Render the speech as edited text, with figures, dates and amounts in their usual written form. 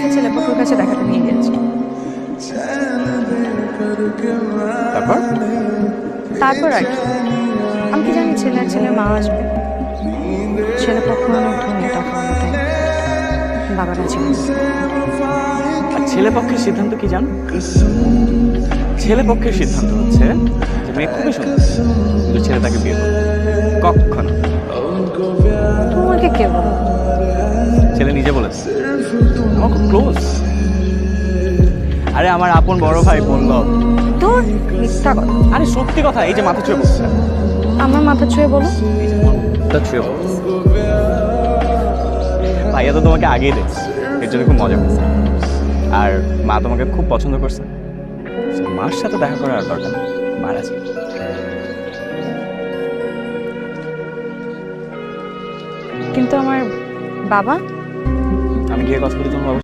আমাকে ছেলেপক্ষের কাছে দেখাতে নিয়ে গিয়েছে। তারপর তারপর আর কি, আমি কি জানি ছেলের মা আসবে। ছেলেপক্ষ অনেক ধনী, টাকা অনেক, বাবা রাজি না। আর ছেলে পক্ষের সিদ্ধান্ত কি জান? ছেলে পক্ষের সিদ্ধান্ত হচ্ছে যে মেয়ে খুবই সুন্দর, কিন্তু ছেলে তাকে বিয়ে করবে কখনো। তোমাকে কে বলো? ছেলে নিজে বলেছে, আমার খুব ক্লোজ। আরে আমার আপন বড় ভাই বললো। তোর মিথ্যা কথা। আরে সত্যি কথা, এই যে মাথা ছুঁয়ে বলছে। আমার মাথা ছুঁয়ে বলো। মাথা ছুঁয়ে বলছে। ভাইয়া তো তোমাকে আগেই দেখছে, এর জন্য খুব মজা করছে। আর মা তোমাকে খুব পছন্দ করছে। মার সাথে দেখা করার আর দরকার নেই, মার আছে। কিন্তু আমার বাবা, আমি গিয়ে কথা বলি তোমার বাবার